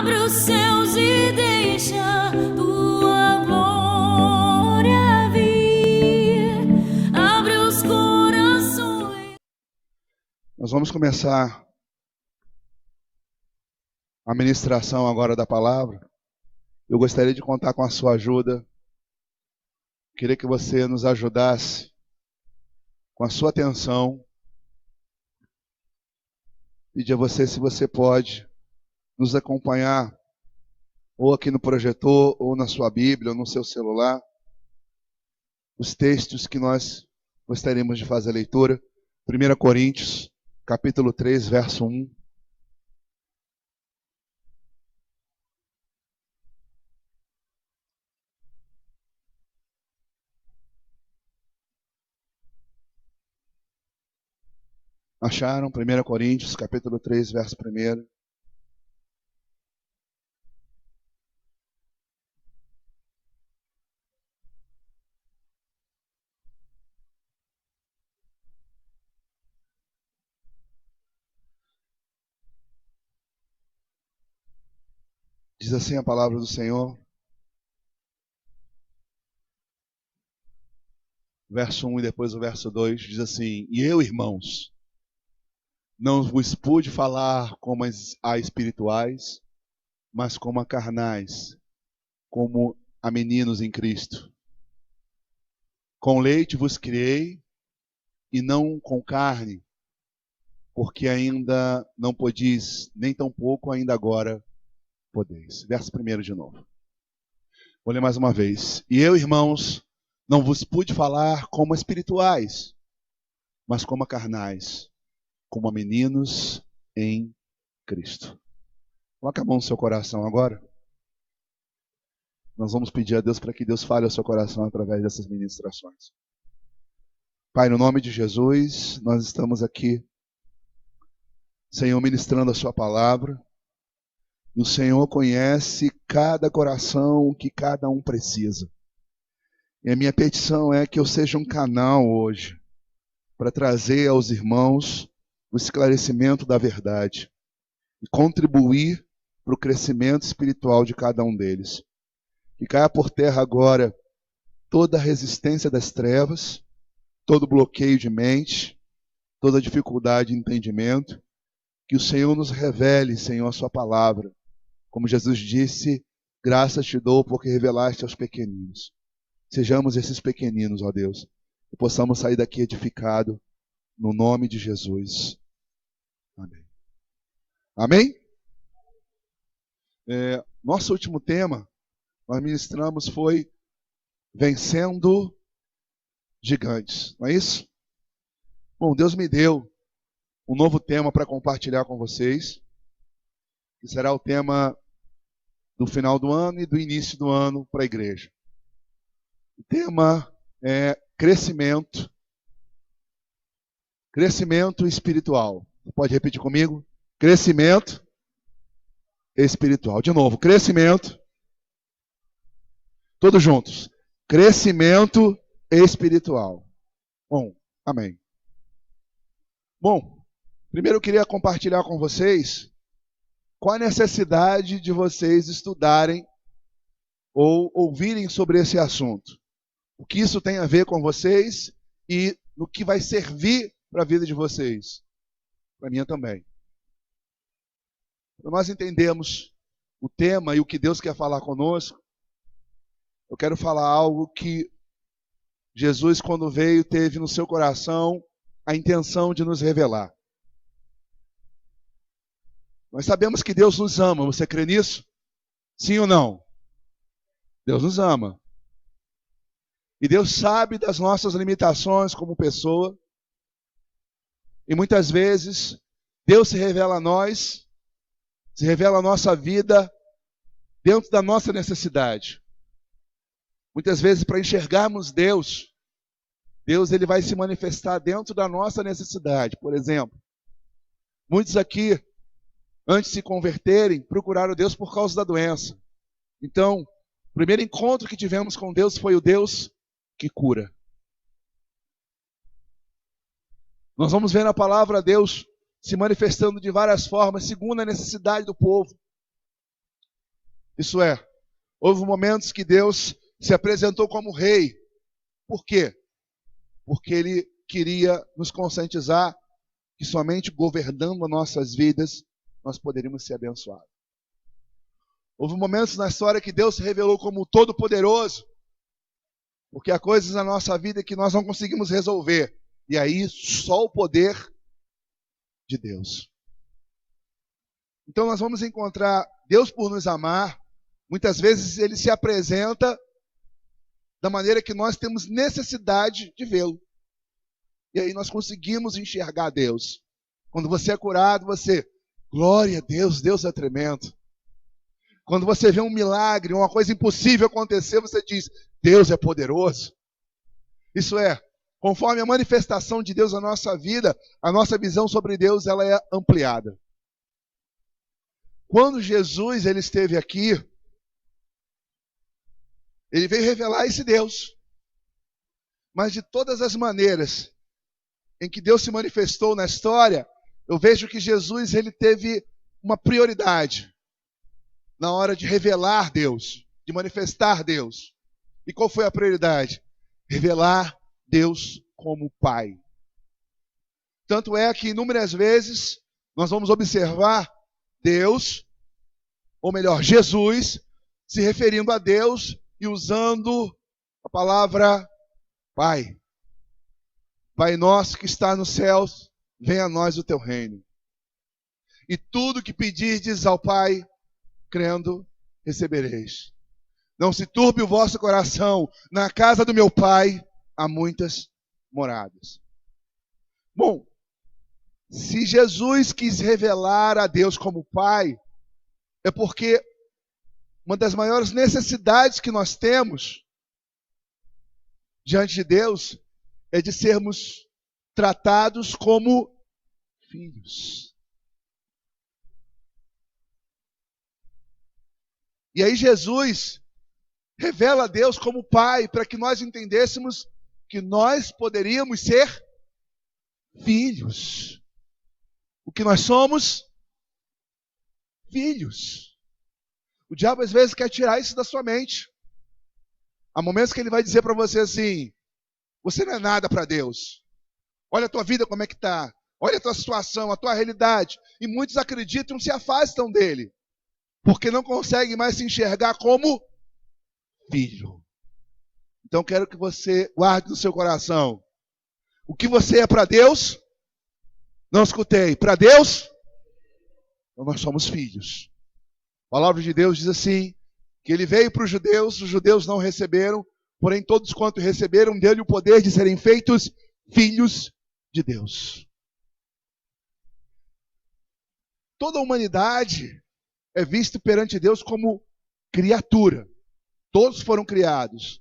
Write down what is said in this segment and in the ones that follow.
Abre os céus e deixa tua glória vir. Abre os corações. Nós vamos começar a ministração agora da palavra. Eu gostaria de contar com a sua ajuda. Queria que você nos ajudasse com a sua atenção. Pedir a você se você pode nos acompanhar ou aqui no projetor, ou na sua Bíblia, ou no seu celular, os textos que nós gostaríamos de fazer a leitura. 1 Coríntios, capítulo 3, verso 1. Acharam? 1 Coríntios, capítulo 3, verso 1. Diz assim a palavra do Senhor. Verso 1 e depois o verso 2 diz assim: E eu, irmãos, não vos pude falar como a espirituais, mas como a carnais, como a meninos em Cristo. Com leite vos criei, e não com carne, porque ainda não podis, nem tampouco ainda agora podeis. Verso 1 de novo. Vou ler mais uma vez. E eu, irmãos, não vos pude falar como a espirituais, mas como a carnais, como a meninos em Cristo. Coloque a mão no seu coração agora. Nós vamos pedir a Deus para que Deus fale ao seu coração através dessas ministrações. Pai, no nome de Jesus, nós estamos aqui, Senhor, ministrando a sua palavra. E o Senhor conhece cada coração que cada um precisa. E a minha petição é que eu seja um canal hoje para trazer aos irmãos o esclarecimento da verdade e contribuir para o crescimento espiritual de cada um deles. Que caia por terra agora toda a resistência das trevas, todo bloqueio de mente, toda dificuldade de entendimento. Que o Senhor nos revele, Senhor, a sua palavra. Como Jesus disse, graças te dou porque revelaste aos pequeninos. Sejamos esses pequeninos, ó Deus, e possamos sair daqui edificados no nome de Jesus. Amém. Amém? Nosso último tema, nós ministramos, foi vencendo gigantes, não é isso? Bom, Deus me deu um novo tema para compartilhar com vocês, que será o tema do final do ano e do início do ano para a igreja. O tema é crescimento espiritual. Você pode repetir comigo? Crescimento espiritual. De novo, crescimento. Todos juntos. Crescimento espiritual. Bom, amém. Bom, primeiro eu queria compartilhar com vocês qual a necessidade de vocês estudarem ou ouvirem sobre esse assunto. O que isso tem a ver com vocês e no que vai servir para a vida de vocês. Para a minha também. Para nós entendermos o tema e o que Deus quer falar conosco, eu quero falar algo que Jesus, quando veio, teve no seu coração a intenção de nos revelar. Nós sabemos que Deus nos ama. Você crê nisso? Sim ou não? Deus nos ama. E Deus sabe das nossas limitações como pessoa. E muitas vezes, Deus se revela a nós, se revela a nossa vida dentro da nossa necessidade. Muitas vezes, para enxergarmos Deus ele vai se manifestar dentro da nossa necessidade. Por exemplo, muitos aqui, antes de se converterem, procuraram Deus por causa da doença. Então, o primeiro encontro que tivemos com Deus foi o Deus que cura. Nós vamos ver na palavra Deus se manifestando de várias formas, segundo a necessidade do povo. Isso é, houve momentos que Deus se apresentou como rei. Por quê? Porque Ele queria nos conscientizar que somente governando as nossas vidas nós poderíamos ser abençoados. Houve momentos na história que Deus se revelou como todo-poderoso, porque há coisas na nossa vida que nós não conseguimos resolver. E aí só o poder de Deus. Então nós vamos encontrar Deus por nos amar. Muitas vezes Ele se apresenta da maneira que nós temos necessidade de vê-lo. E aí nós conseguimos enxergar Deus. Quando você é curado, você, glória a Deus, Deus é tremendo. Quando você vê um milagre, uma coisa impossível acontecer, você diz, Deus é poderoso. Isso é, conforme a manifestação de Deus na nossa vida, a nossa visão sobre Deus ela é ampliada. Quando Jesus ele esteve aqui, Ele veio revelar esse Deus. Mas de todas as maneiras em que Deus se manifestou na história, eu vejo que Jesus ele teve uma prioridade na hora de revelar Deus, de manifestar Deus. E qual foi a prioridade? Revelar Deus como Pai. Tanto é que inúmeras vezes nós vamos observar Deus, ou melhor, Jesus, se referindo a Deus e usando a palavra Pai. Pai nosso que está nos céus, venha a nós o teu reino. E tudo que pedirdes ao Pai, crendo, recebereis. Não se turbe o vosso coração, na casa do meu Pai há muitas moradas. Bom, se Jesus quis revelar a Deus como Pai, é porque uma das maiores necessidades que nós temos diante de Deus é de sermos tratados como filhos. E aí Jesus revela a Deus como Pai para que nós entendêssemos que nós poderíamos ser filhos. O que nós somos? Filhos. O diabo às vezes quer tirar isso da sua mente. Há momentos que ele vai dizer para você assim, você não é nada para Deus. Olha a tua vida como é que está. Olha a tua situação, a tua realidade. E muitos acreditam e se afastam dele. Porque não conseguem mais se enxergar como filho. Então quero que você guarde no seu coração. O que você é para Deus? Não escutei. Para Deus? Então nós somos filhos. A palavra de Deus diz assim, que ele veio para os judeus não receberam, porém todos quanto receberam, deu-lhe o poder de serem feitos filhos de Deus. Toda a humanidade é vista perante Deus como criatura. Todos foram criados.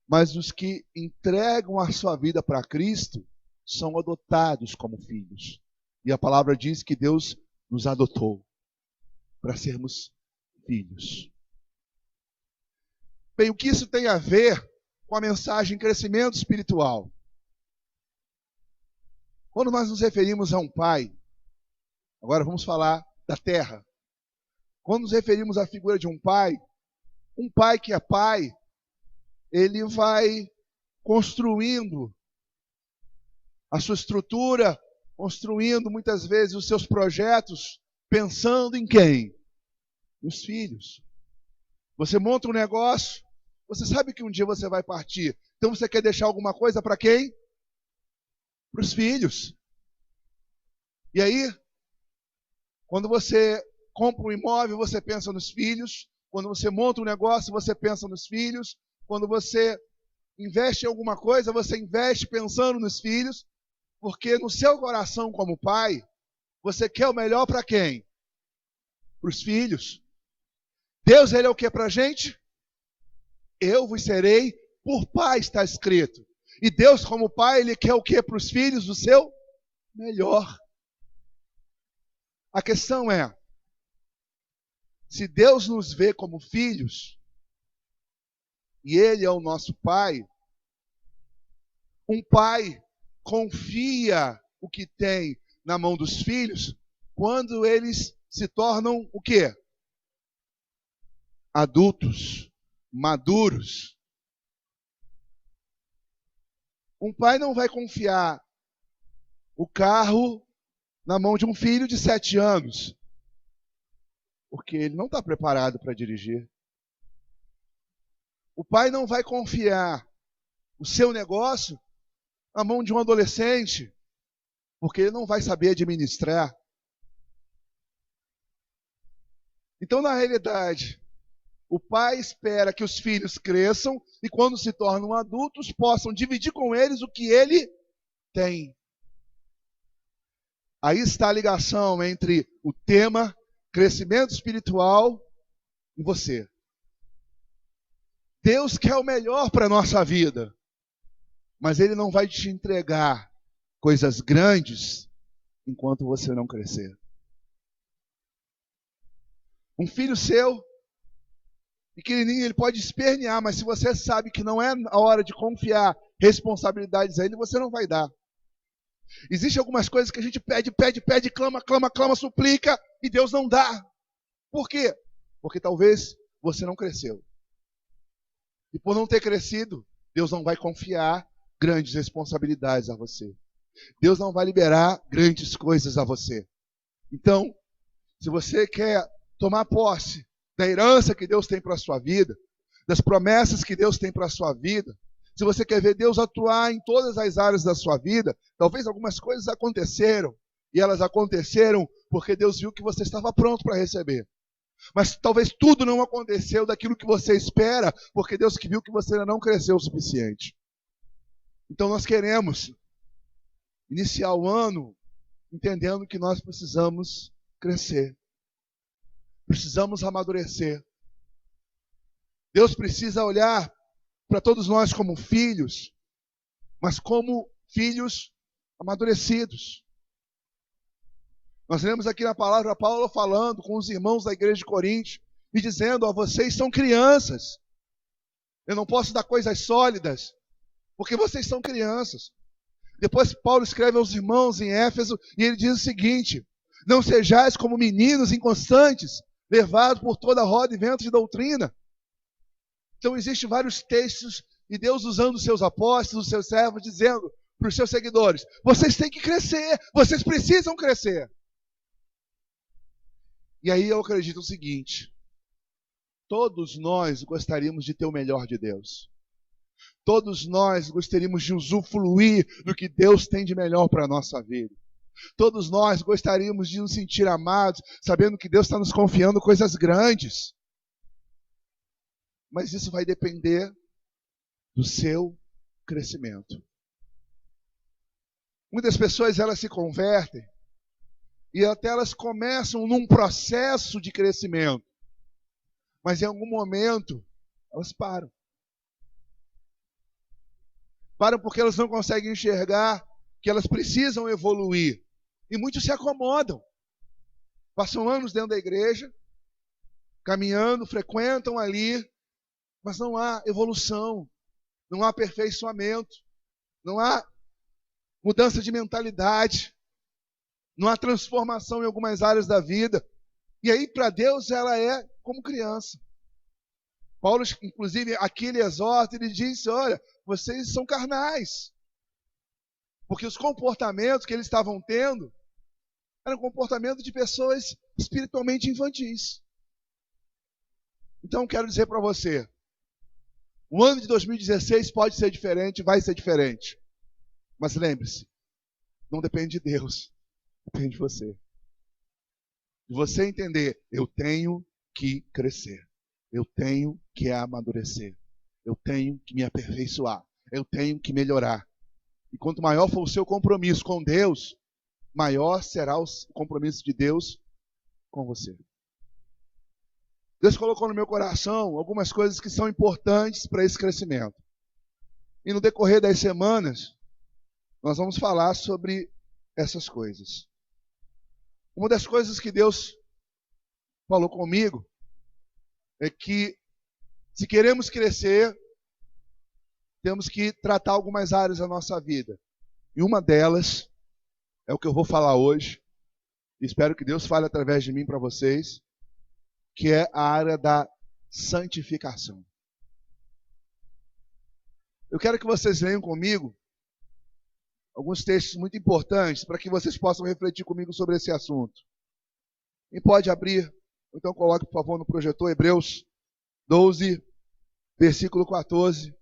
Mas os que entregam a sua vida para Cristo são adotados como filhos. E a palavra diz que Deus nos adotou para sermos filhos. Bem, o que isso tem a ver com a mensagem crescimento espiritual? Quando nós nos referimos a um pai, agora vamos falar da terra. Quando nos referimos à figura de um pai que é pai, ele vai construindo a sua estrutura, construindo muitas vezes os seus projetos, pensando em quem? Nos filhos. Você monta um negócio, você sabe que um dia você vai partir. Então você quer deixar alguma coisa para quem? Para os filhos. E aí, quando você compra um imóvel, você pensa nos filhos. Quando você monta um negócio, você pensa nos filhos. Quando você investe em alguma coisa, você investe pensando nos filhos. Porque no seu coração como pai, você quer o melhor para quem? Para os filhos. Deus, ele é o que para a gente? Eu vos serei por pai, está escrito. E Deus, como pai, ele quer o que para os filhos? O seu melhor. A questão é, se Deus nos vê como filhos, e ele é o nosso pai, um pai confia o que tem na mão dos filhos quando eles se tornam o quê? adultos, maduros. Um pai não vai confiar o carro na mão de um filho de 7 anos, porque ele não está preparado para dirigir. O pai não vai confiar o seu negócio na mão de um adolescente, porque ele não vai saber administrar. Então, na realidade, o pai espera que os filhos cresçam e, quando se tornam adultos, possam dividir com eles o que ele tem. Aí está a ligação entre o tema crescimento espiritual e você. Deus quer o melhor para a nossa vida, mas Ele não vai te entregar coisas grandes enquanto você não crescer. Um filho seu, pequenininho, ele pode espernear, mas se você sabe que não é a hora de confiar responsabilidades a ele, você não vai dar. Existem algumas coisas que a gente pede, clama, suplica, e Deus não dá. Por quê? Porque talvez você não cresceu. E por não ter crescido, Deus não vai confiar grandes responsabilidades a você. Deus não vai liberar grandes coisas a você. Então, se você quer tomar posse da herança que Deus tem para a sua vida, das promessas que Deus tem para a sua vida, se você quer ver Deus atuar em todas as áreas da sua vida, talvez algumas coisas aconteceram, e elas aconteceram porque Deus viu que você estava pronto para receber. Mas talvez tudo não aconteceu daquilo que você espera, porque Deus que viu que você ainda não cresceu o suficiente. Então nós queremos iniciar o ano entendendo que nós precisamos crescer. Precisamos amadurecer. Deus precisa olhar para todos nós como filhos, mas como filhos amadurecidos. Nós lemos aqui na palavra Paulo falando com os irmãos da igreja de Corinto e dizendo: ó, vocês são crianças. Eu não posso dar coisas sólidas, porque vocês são crianças. Depois Paulo escreve aos irmãos em Éfeso e ele diz o seguinte: não sejais como meninos inconstantes, levados por toda roda e vento de doutrina. Então existem vários textos e Deus usando os seus apóstolos, os seus servos, dizendo para os seus seguidores: vocês têm que crescer, vocês precisam crescer. E aí eu acredito o seguinte: todos nós gostaríamos de ter o melhor de Deus. Todos nós gostaríamos de usufruir do que Deus tem de melhor para a nossa vida. Todos nós gostaríamos de nos sentir amados, sabendo que Deus está nos confiando coisas grandes. Mas isso vai depender do seu crescimento. Muitas pessoas elas se convertem e até elas começam num processo de crescimento. Mas em algum momento elas param. Param porque elas não conseguem enxergar que elas precisam evoluir. E muitos se acomodam. Passam anos dentro da igreja, caminhando, frequentam ali, mas não há evolução, não há aperfeiçoamento, não há mudança de mentalidade, não há transformação em algumas áreas da vida. E aí, para Deus, ela é como criança. Paulo, inclusive, aqui ele exorta, ele diz: olha, vocês são carnais. Porque os comportamentos que eles estavam tendo eram comportamentos de pessoas espiritualmente infantis. Então, quero dizer para você, o ano de 2016 pode ser diferente, vai ser diferente. Mas lembre-se, não depende de Deus, depende de você. De você entender: eu tenho que crescer, eu tenho que amadurecer, eu tenho que me aperfeiçoar, eu tenho que melhorar. E quanto maior for o seu compromisso com Deus, maior será o compromisso de Deus com você. Deus colocou no meu coração algumas coisas que são importantes para esse crescimento. E no decorrer das semanas, nós vamos falar sobre essas coisas. Uma das coisas que Deus falou comigo é que, se queremos crescer, temos que tratar algumas áreas da nossa vida. E uma delas é o que eu vou falar hoje. Espero que Deus fale através de mim para vocês, que é a área da santificação. Eu quero que vocês leiam comigo alguns textos muito importantes para que vocês possam refletir comigo sobre esse assunto. Quem pode abrir, então coloque, por favor, no projetor Hebreus 12, versículo 14.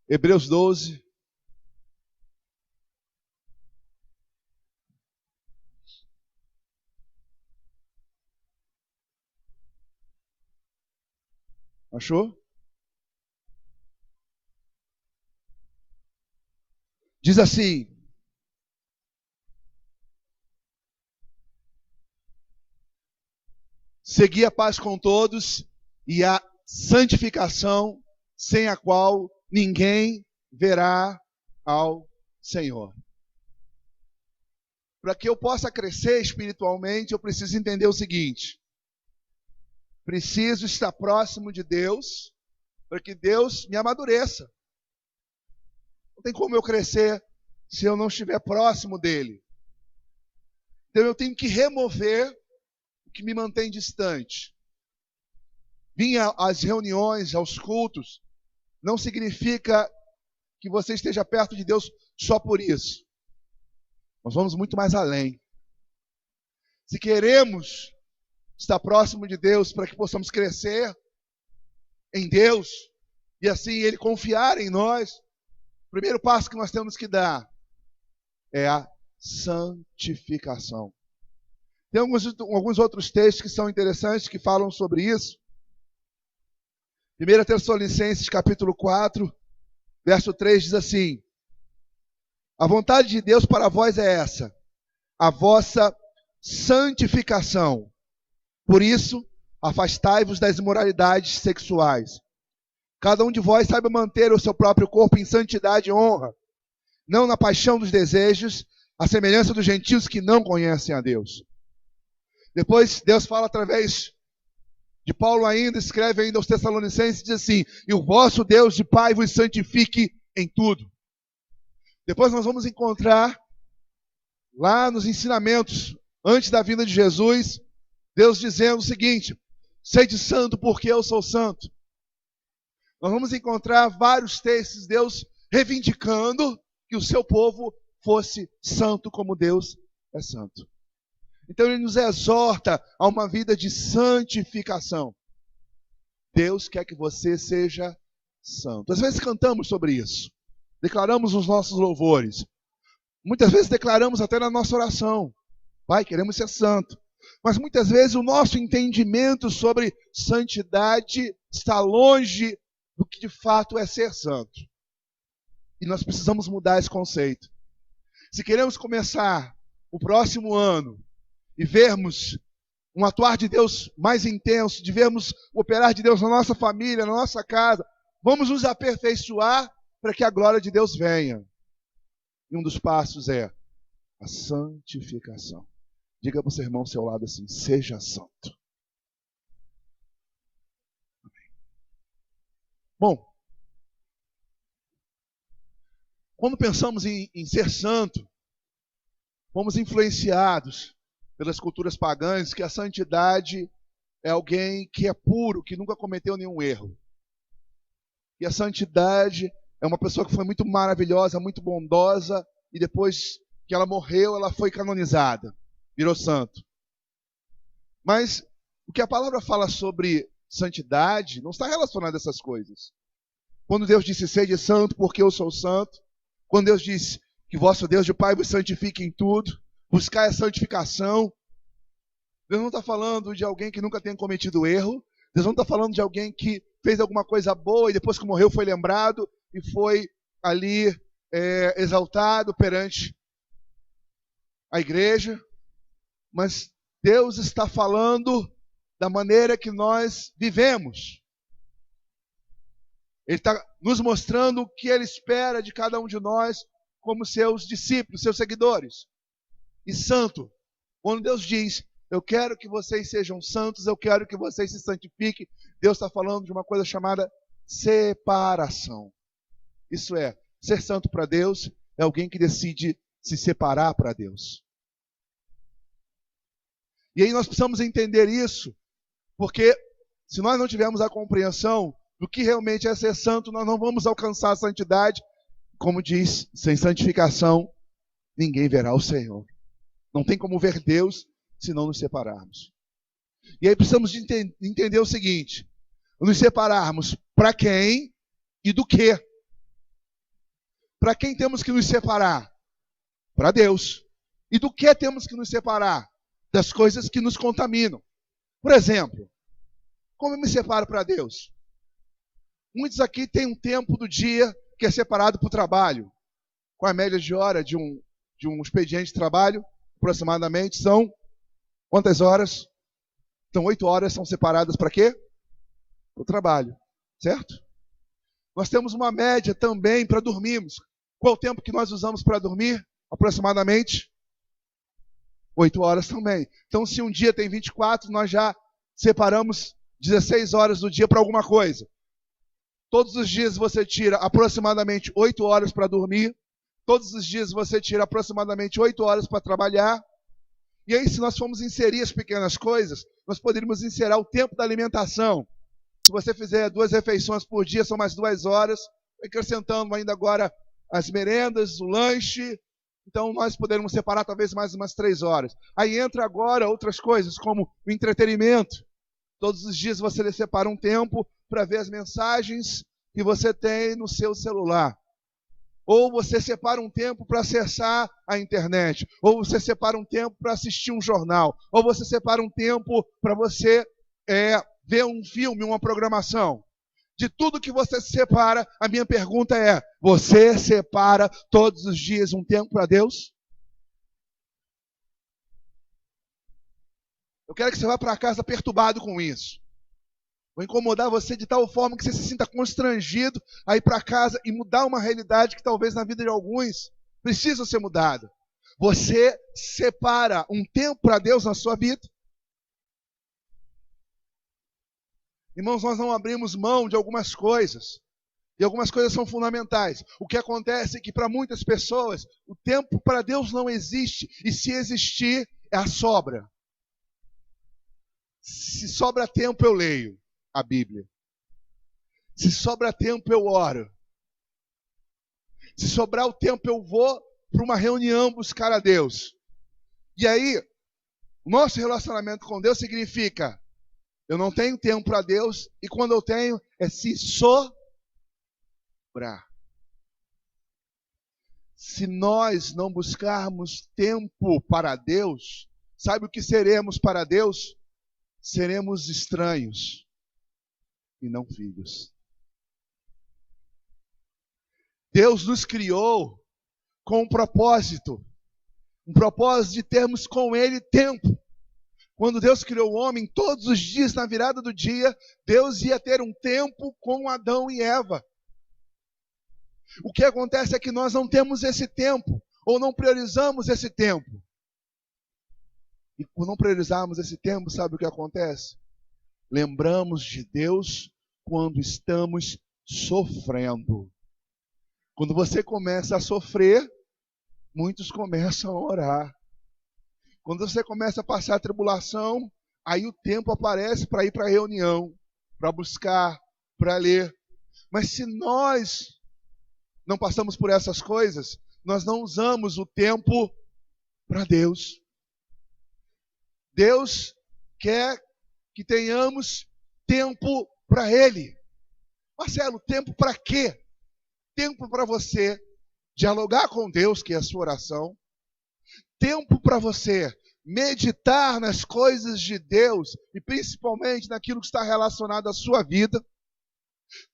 Hebreus 12. Achou? Diz assim: segui a paz com todos e a santificação, sem a qual ninguém verá ao Senhor. Para que eu possa crescer espiritualmente, eu preciso entender o seguinte: preciso estar próximo de Deus, para que Deus me amadureça. Não tem como eu crescer se eu não estiver próximo dele. Então eu tenho que remover o que me mantém distante. Vir às reuniões, aos cultos, não significa que você esteja perto de Deus só por isso. Nós vamos muito mais além. Se queremos estar próximo de Deus para que possamos crescer em Deus e assim Ele confiar em nós, o primeiro passo que nós temos que dar é a santificação. Tem alguns outros textos que são interessantes, que falam sobre isso. 1 Tessalonicenses capítulo 4, verso 3 diz assim: a vontade de Deus para vós é essa, a vossa santificação. Por isso, afastai-vos das imoralidades sexuais. Cada um de vós saiba manter o seu próprio corpo em santidade e honra, não na paixão dos desejos, à semelhança dos gentios que não conhecem a Deus. Depois, Deus fala através de Paulo ainda, escreve ainda aos Tessalonicenses, diz assim: e o vosso Deus de Pai vos santifique em tudo. Depois nós vamos encontrar, lá nos ensinamentos, antes da vinda de Jesus, Deus dizendo o seguinte: sede santo porque eu sou santo. Nós vamos encontrar vários textos, Deus reivindicando que o seu povo fosse santo como Deus é santo. Então Ele nos exorta a uma vida de santificação. Deus quer que você seja santo. Às vezes cantamos sobre isso, declaramos os nossos louvores. Muitas vezes declaramos até na nossa oração: Pai, queremos ser santo. Mas muitas vezes o nosso entendimento sobre santidade está longe do que de fato é ser santo. E nós precisamos mudar esse conceito. Se queremos começar o próximo ano e vermos um atuar de Deus mais intenso, de vermos o operar de Deus na nossa família, na nossa casa, vamos nos aperfeiçoar para que a glória de Deus venha. E um dos passos é a santificação. Diga para o seu irmão ao seu lado assim: seja santo. Bom, quando pensamos em ser santo, fomos influenciados pelas culturas pagãs que a santidade é alguém que é puro, que nunca cometeu nenhum erro. E a santidade é uma pessoa que foi muito maravilhosa, muito bondosa, e depois que ela morreu, ela foi canonizada, virou santo. Mas o que a palavra fala sobre santidade não está relacionado a essas coisas. Quando Deus disse: sede santo porque eu sou santo, quando Deus disse que vosso Deus de Pai vos santifique em tudo, buscar a santificação, Deus não está falando de alguém que nunca tenha cometido erro. Deus não está falando de alguém que fez alguma coisa boa e depois que morreu foi lembrado e foi ali exaltado perante a igreja. Mas Deus está falando da maneira que nós vivemos. Ele está nos mostrando o que Ele espera de cada um de nós como seus discípulos, seus seguidores. E santo, quando Deus diz: eu quero que vocês sejam santos, eu quero que vocês se santifiquem, Deus está falando de uma coisa chamada separação. Isso é, ser santo para Deus é alguém que decide se separar para Deus. E aí nós precisamos entender isso, Porque se nós não tivermos a compreensão do que realmente é ser santo, nós não vamos alcançar a santidade. Como diz, sem santificação, ninguém verá o Senhor. Não tem como ver Deus se não nos separarmos. E aí precisamos de entender o seguinte: nos separarmos para quem e do quê? Para quem temos que nos separar? Para Deus. E do que temos que nos separar? Das coisas que nos contaminam. Por exemplo, como eu me separo para Deus? Muitos aqui têm um tempo do dia que é separado para o trabalho. Com a média de hora de um expediente de trabalho, aproximadamente, são quantas horas? Então, 8 horas são separadas para quê? Para o trabalho, certo? Nós temos uma média também para dormirmos. Qual o tempo que nós usamos para dormir? Aproximadamente 8 horas também. Então, se um dia tem 24, nós já separamos 16 horas do dia para alguma coisa. Todos os dias você tira aproximadamente 8 horas para dormir. Todos os dias você tira aproximadamente 8 horas para trabalhar. E aí, se nós formos inserir as pequenas coisas, nós poderíamos inserir o tempo da alimentação. Se você fizer 2 refeições por dia, são mais 2 horas. Acrescentando ainda agora as merendas, o lanche. Então, nós poderíamos separar talvez mais umas 3 horas. Aí entra agora outras coisas, como o entretenimento. Todos os dias você separa um tempo para ver as mensagens que você tem no seu celular. Ou você separa um tempo para acessar a internet. Ou você separa um tempo para assistir um jornal. Ou você separa um tempo para você ver um filme, uma programação. De tudo que você se separa, a minha pergunta é: você separa todos os dias um tempo para Deus? Eu quero que você vá para casa perturbado com isso. Vou incomodar você de tal forma que você se sinta constrangido a ir para casa e mudar uma realidade que talvez na vida de alguns precisa ser mudada. Você separa um tempo para Deus na sua vida? Irmãos, nós não abrimos mão de algumas coisas. E algumas coisas são fundamentais. O que acontece é que para muitas pessoas, o tempo para Deus não existe. E se existir, é a sobra. Se sobra tempo, eu leio a Bíblia. Se sobra tempo, eu oro. Se sobrar o tempo, eu vou para uma reunião buscar a Deus. E aí, o nosso relacionamento com Deus significa: eu não tenho tempo para Deus, e quando eu tenho, é se sobrar. Se nós não buscarmos tempo para Deus, sabe o que seremos para Deus? Seremos estranhos e não filhos. Deus nos criou com um propósito de termos com Ele tempo. Quando Deus criou o homem, todos os dias, na virada do dia, Deus ia ter um tempo com Adão e Eva. O que acontece é que nós não temos esse tempo, ou não priorizamos esse tempo. E por não priorizarmos esse tempo, sabe o que acontece? Lembramos de Deus quando estamos sofrendo. Quando você começa a sofrer, muitos começam a orar. Quando você começa a passar a tribulação, aí o tempo aparece para ir para a reunião, para buscar, para ler. Mas se nós não passamos por essas coisas, nós não usamos o tempo para Deus. Deus quer que tenhamos tempo para Ele. Marcelo, tempo para quê? Tempo para você dialogar com Deus, que é a sua oração. Tempo para você meditar nas coisas de Deus e principalmente naquilo que está relacionado à sua vida.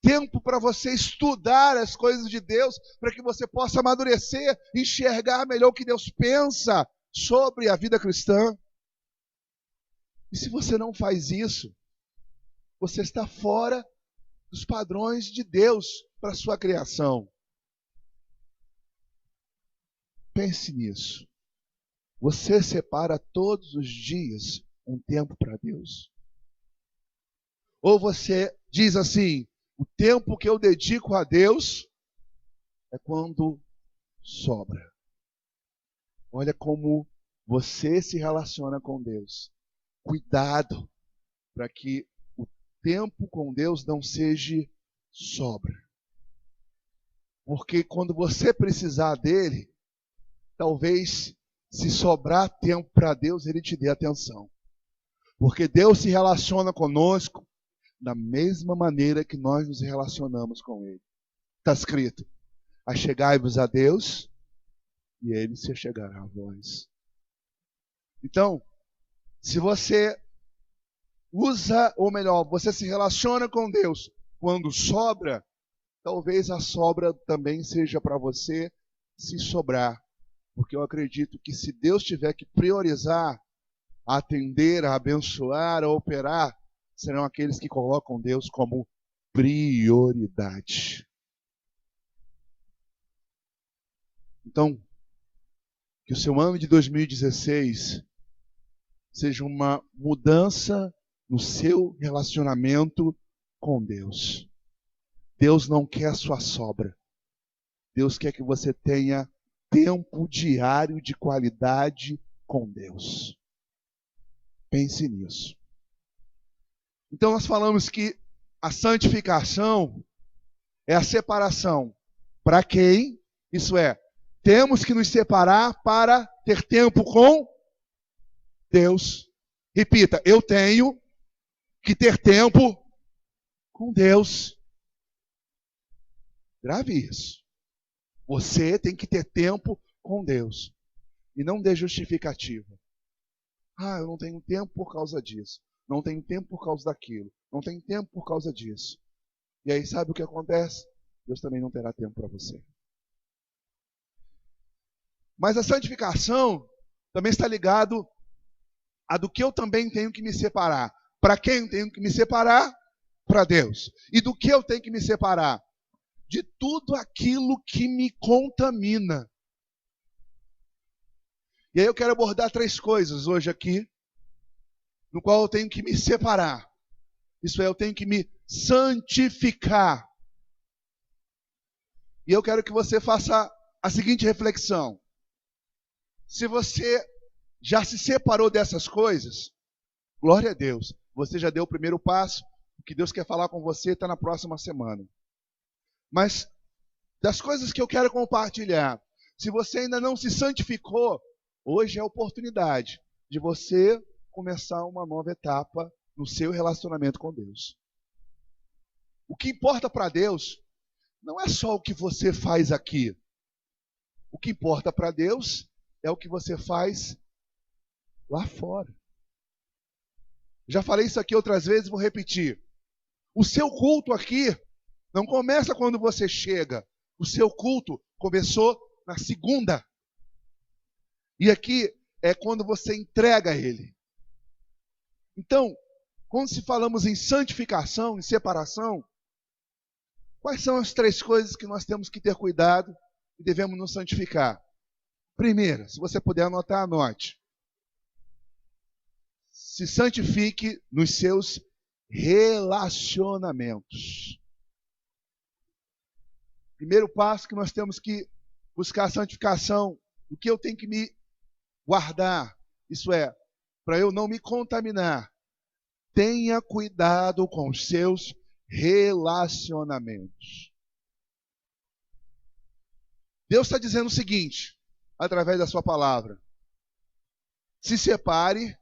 Tempo para você estudar as coisas de Deus, para que você possa amadurecer, enxergar melhor o que Deus pensa sobre a vida cristã. E se você não faz isso, você está fora dos padrões de Deus para a sua criação. Pense nisso. Você separa todos os dias um tempo para Deus? Ou você diz assim: o tempo que eu dedico a Deus é quando sobra. Olha como você se relaciona com Deus. Cuidado para que o tempo com Deus não seja sobra. Porque quando você precisar dele, talvez se sobrar tempo para Deus, ele te dê atenção. Porque Deus se relaciona conosco da mesma maneira que nós nos relacionamos com ele. Está escrito: achegai-vos a Deus e ele se achegará a vós. Então, se você usa, ou melhor, você se relaciona com Deus quando sobra, talvez a sobra também seja para você se sobrar. Porque eu acredito que se Deus tiver que priorizar, a atender, a abençoar, a operar, serão aqueles que colocam Deus como prioridade. Então, que o seu ano de 2016 seja uma mudança no seu relacionamento com Deus. Deus não quer a sua sobra. Deus quer que você tenha tempo diário de qualidade com Deus. Pense nisso. Então nós falamos que a santificação é a separação. Para quem? Isso é, temos que nos separar para ter tempo com Deus. Repita, eu tenho que ter tempo com Deus. Grave isso. Você tem que ter tempo com Deus. E não dê justificativa. Ah, eu não tenho tempo por causa disso. Não tenho tempo por causa daquilo. Não tenho tempo por causa disso. E aí sabe o que acontece? Deus também não terá tempo para você. Mas a santificação também está ligado a do que eu também tenho que me separar. Para quem eu tenho que me separar? Para Deus. E do que eu tenho que me separar? De tudo aquilo que me contamina. E aí eu quero abordar 3 coisas hoje aqui, no qual eu tenho que me separar. Isso é, eu tenho que me santificar. E eu quero que você faça a seguinte reflexão. Se você já se separou dessas coisas, glória a Deus, você já deu o primeiro passo. O que Deus quer falar com você está na próxima semana. Mas das coisas que eu quero compartilhar, se você ainda não se santificou, hoje é a oportunidade de você começar uma nova etapa no seu relacionamento com Deus. O que importa para Deus não é só o que você faz aqui. O que importa para Deus é o que você faz lá fora. Já falei isso aqui outras vezes, vou repetir. O seu culto aqui não começa quando você chega. O seu culto começou na segunda. E aqui é quando você entrega ele. Então, quando se falamos em santificação, em separação, quais são as 3 coisas que nós temos que ter cuidado e devemos nos santificar? Primeira, se você puder anotar, anote. Se santifique nos seus relacionamentos. Primeiro passo que nós temos que buscar a santificação. O que eu tenho que me guardar? Isso é, para eu não me contaminar. Tenha cuidado com os seus relacionamentos. Deus está dizendo o seguinte, através da sua palavra. Se separe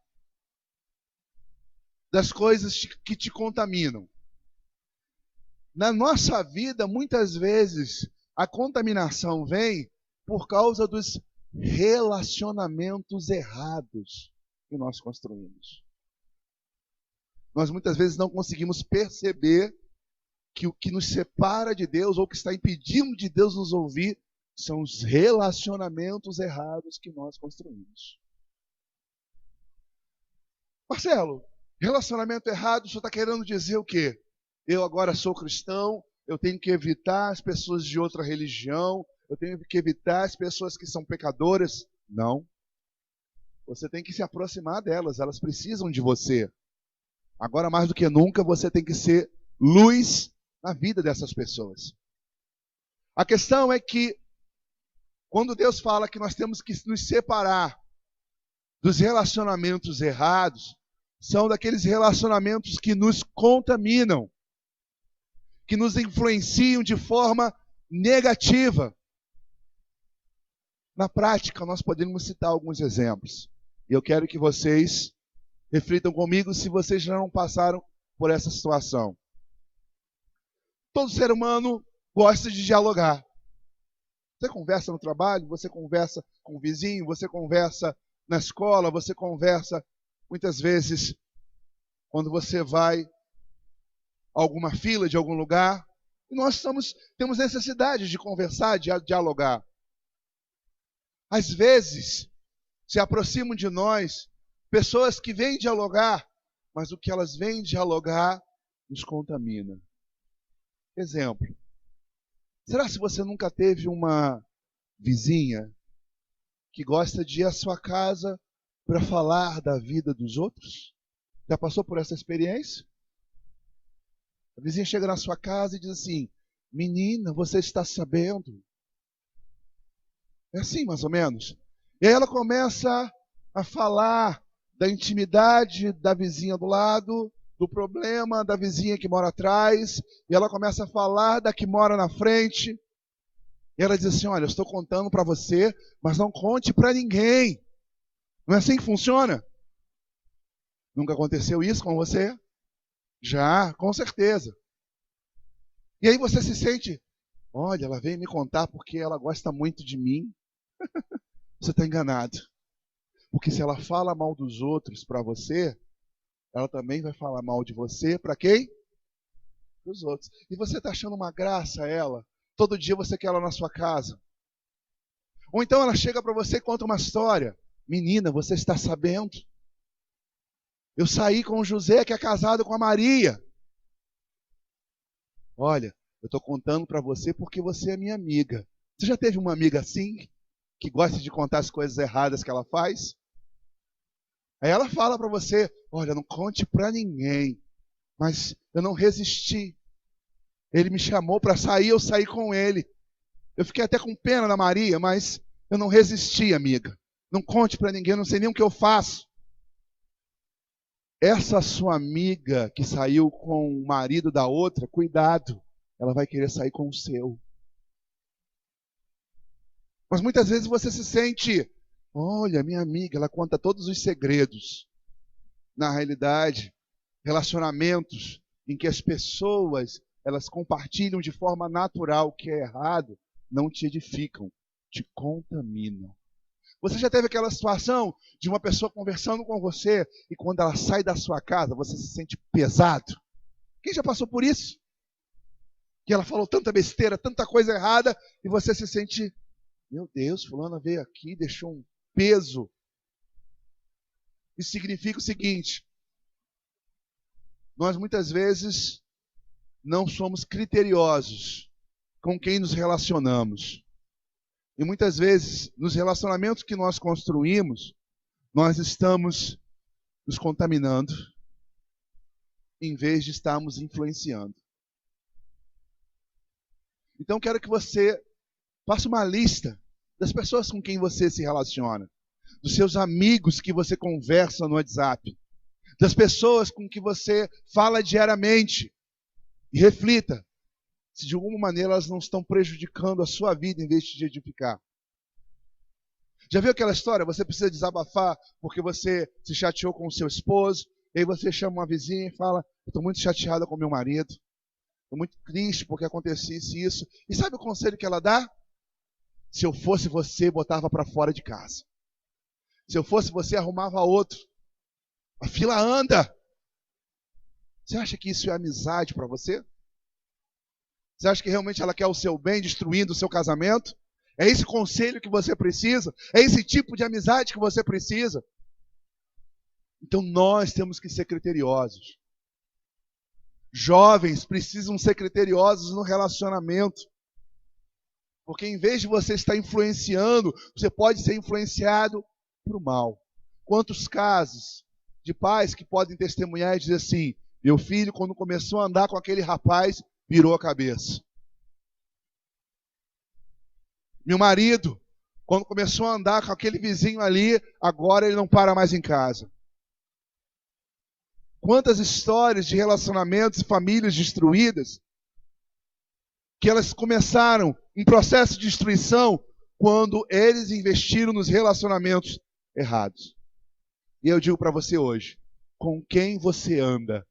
das coisas que te contaminam. Na nossa vida, muitas vezes, a contaminação vem por causa dos relacionamentos errados que nós construímos. Nós muitas vezes não conseguimos perceber que o que nos separa de Deus ou que está impedindo de Deus nos ouvir são os relacionamentos errados que nós construímos. Marcelo, relacionamento errado, o senhor está querendo dizer o quê? Eu agora sou cristão, eu tenho que evitar as pessoas de outra religião, eu tenho que evitar as pessoas que são pecadoras. Não. Você tem que se aproximar delas, elas precisam de você. Agora, mais do que nunca, você tem que ser luz na vida dessas pessoas. A questão é que, quando Deus fala que nós temos que nos separar dos relacionamentos errados, são daqueles relacionamentos que nos contaminam, que nos influenciam de forma negativa. Na prática, nós podemos citar alguns exemplos. E eu quero que vocês reflitam comigo se vocês já não passaram por essa situação. Todo ser humano gosta de dialogar. Você conversa no trabalho, você conversa com o vizinho, você conversa na escola, você conversa muitas vezes quando você vai a alguma fila de algum lugar. E nós temos necessidade de conversar, de dialogar. Às vezes, se aproximam de nós pessoas que vêm dialogar, mas o que elas vêm dialogar nos contamina. Exemplo. Será se você nunca teve uma vizinha que gosta de ir à sua casa para falar da vida dos outros? Já passou por essa experiência? A vizinha chega na sua casa e diz assim: menina, você está sabendo? É assim, mais ou menos. E aí ela começa a falar da intimidade da vizinha do lado, do problema da vizinha que mora atrás, e ela começa a falar da que mora na frente. E ela diz assim: olha, eu estou contando para você, mas não conte para ninguém. Não é assim que funciona? Nunca aconteceu isso com você? Já, com certeza. E aí você se sente: olha, ela veio me contar porque ela gosta muito de mim. Você está enganado. Porque se ela fala mal dos outros para você, ela também vai falar mal de você para quem? Para os outros. E você está achando uma graça a ela. Todo dia você quer ela na sua casa. Ou então ela chega para você e conta uma história. Menina, você está sabendo? Eu saí com o José, que é casado com a Maria. Olha, eu estou contando para você porque você é minha amiga. Você já teve uma amiga assim? Que gosta de contar as coisas erradas que ela faz? Aí ela fala para você: olha, não conte para ninguém. Mas eu não resisti. Ele me chamou para sair, eu saí com ele. Eu fiquei até com pena da Maria, mas eu não resisti, amiga. Não conte para ninguém, eu não sei nem o que eu faço. Essa sua amiga que saiu com o marido da outra, cuidado, ela vai querer sair com o seu. Mas muitas vezes você se sente: olha, minha amiga, ela conta todos os segredos. Na realidade, relacionamentos em que as pessoas elas compartilham de forma natural o que é errado, não te edificam, te contaminam. Você já teve aquela situação de uma pessoa conversando com você e quando ela sai da sua casa, você se sente pesado? Quem já passou por isso? Que ela falou tanta besteira, tanta coisa errada, e você se sente: meu Deus, fulana veio aqui, deixou um peso. Isso significa o seguinte: nós muitas vezes não somos criteriosos com quem nos relacionamos. E muitas vezes, nos relacionamentos que nós construímos, nós estamos nos contaminando, em vez de estarmos influenciando. Então, quero que você faça uma lista das pessoas com quem você se relaciona, dos seus amigos que você conversa no WhatsApp, das pessoas com que você fala diariamente, e reflita se de alguma maneira elas não estão prejudicando a sua vida em vez de edificar. Já viu aquela história? Você precisa desabafar porque você se chateou com o seu esposo, e aí você chama uma vizinha e fala: eu estou muito chateada com meu marido, estou muito triste porque acontecesse isso. E sabe o conselho que ela dá? Se eu fosse você, botava para fora de casa. Se eu fosse você, arrumava outro. A fila anda. Você acha que isso é amizade para você? Você acha que realmente ela quer o seu bem, destruindo o seu casamento? É esse conselho que você precisa? É esse tipo de amizade que você precisa? Então nós temos que ser criteriosos. Jovens precisam ser criteriosos no relacionamento. Porque em vez de você estar influenciando, você pode ser influenciado para o mal. Quantos casos de pais que podem testemunhar e dizer assim: meu filho, quando começou a andar com aquele rapaz, virou a cabeça. Meu marido, quando começou a andar com aquele vizinho ali, agora ele não para mais em casa. Quantas histórias de relacionamentos e famílias destruídas, que elas começaram um processo de destruição quando eles investiram nos relacionamentos errados. E eu digo para você hoje, com quem você anda,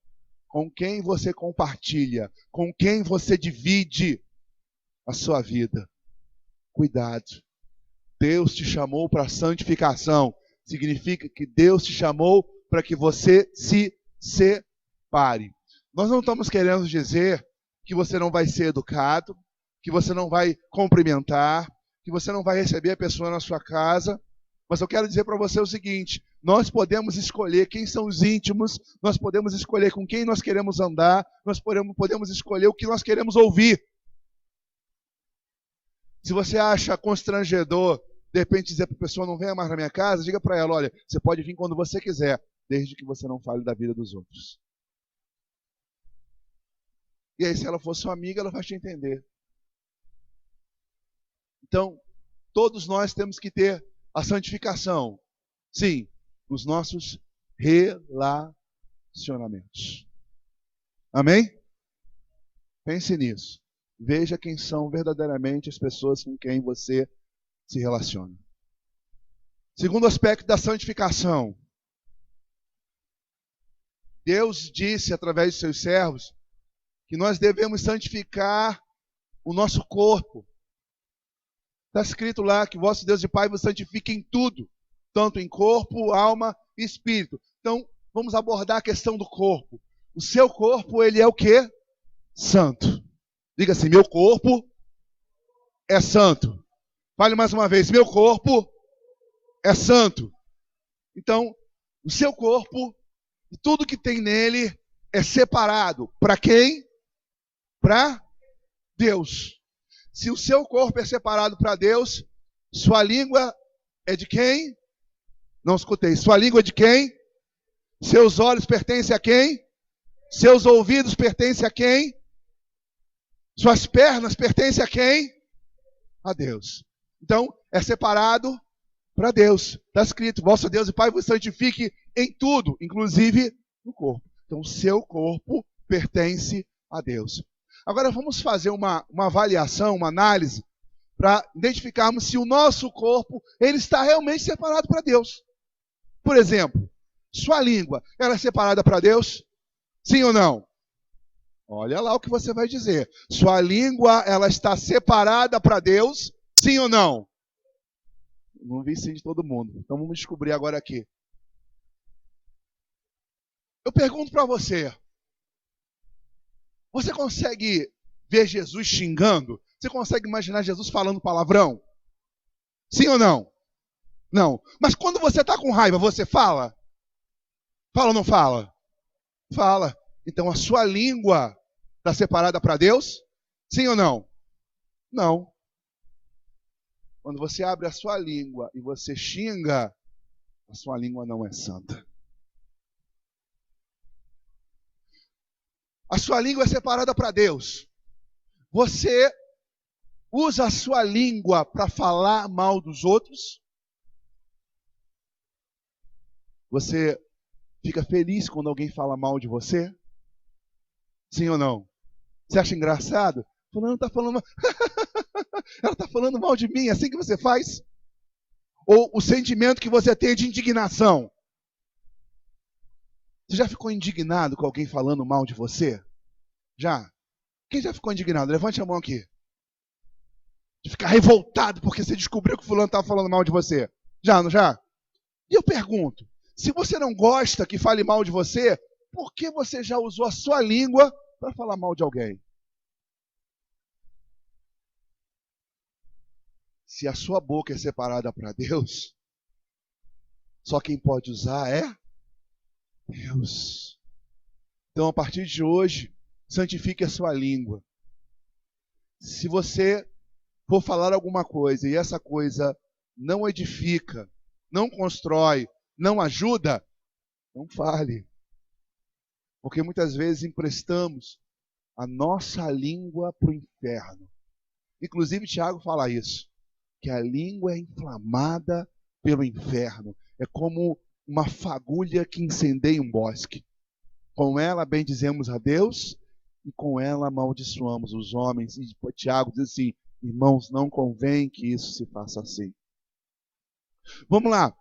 com quem você compartilha, com quem você divide a sua vida. Cuidado. Deus te chamou para santificação. Significa que Deus te chamou para que você se separe. Nós não estamos querendo dizer que você não vai ser educado, que você não vai cumprimentar, que você não vai receber a pessoa na sua casa. Mas eu quero dizer para você o seguinte, nós podemos escolher quem são os íntimos, nós podemos escolher com quem nós queremos andar, nós podemos escolher o que nós queremos ouvir. Se você acha constrangedor, de repente dizer para a pessoa, não venha mais na minha casa, diga para ela, olha, você pode vir quando você quiser, desde que você não fale da vida dos outros. E aí, se ela for sua amiga, ela vai te entender. Então, todos nós temos que ter a santificação, sim, nos nossos relacionamentos. Amém? Pense nisso. Veja quem são verdadeiramente as pessoas com quem você se relaciona. Segundo aspecto da santificação. Deus disse através de seus servos que nós devemos santificar o nosso corpo. Está escrito lá que o vosso Deus e Pai vos santifique em tudo, tanto em corpo, alma e espírito. Então, vamos abordar a questão do corpo. O seu corpo, ele é o quê? Santo. Diga assim, meu corpo é santo. Fale mais uma vez, meu corpo é santo. Então, o seu corpo e tudo que tem nele é separado. Para quem? Para Deus. Se o seu corpo é separado para Deus, sua língua é de quem? Não escutei. Sua língua é de quem? Seus olhos pertencem a quem? Seus ouvidos pertencem a quem? Suas pernas pertencem a quem? A Deus. Então, é separado para Deus. Está escrito, vosso Deus e Pai vos santifique em tudo, inclusive no corpo. Então, o seu corpo pertence a Deus. Agora vamos fazer uma avaliação, uma análise, para identificarmos se o nosso corpo ele está realmente separado para Deus. Por exemplo, sua língua, ela é separada para Deus? Sim ou não? Olha lá o que você vai dizer. Sua língua, ela está separada para Deus? Sim ou não? Não vi sim de todo mundo. Então vamos descobrir agora aqui. Eu pergunto para você. Você consegue ver Jesus xingando? Você consegue imaginar Jesus falando palavrão? Sim ou não? Não. Mas quando você está com raiva, você fala? Fala ou não fala? Fala. Então a sua língua está separada para Deus? Sim ou não? Não. Quando você abre a sua língua e você xinga, a sua língua não é santa. A sua língua é separada para Deus. Você usa a sua língua para falar mal dos outros? Você fica feliz quando alguém fala mal de você? Sim ou não? Você acha engraçado? Fulano está falando mal. Ela está falando mal de mim, é assim que você faz? Ou o sentimento que você tem de indignação? Você já ficou indignado com alguém falando mal de você? Já? Quem já ficou indignado? Levante a mão aqui. De ficar revoltado porque você descobriu que o fulano estava falando mal de você. Já, não já? E eu pergunto, se você não gosta que fale mal de você, por que você já usou a sua língua para falar mal de alguém? Se a sua boca é separada para Deus, só quem pode usar é Deus. Então, a partir de hoje, santifique a sua língua. Se você for falar alguma coisa e essa coisa não edifica, não constrói, não ajuda, não fale. Porque muitas vezes emprestamos a nossa língua para o inferno. Inclusive, Tiago fala isso, que a língua é inflamada pelo inferno. É como uma fagulha que incendeia um bosque. Com ela bendizemos a Deus e com ela amaldiçoamos os homens. E Tiago diz assim: irmãos, não convém que isso se faça assim. Vamos lá.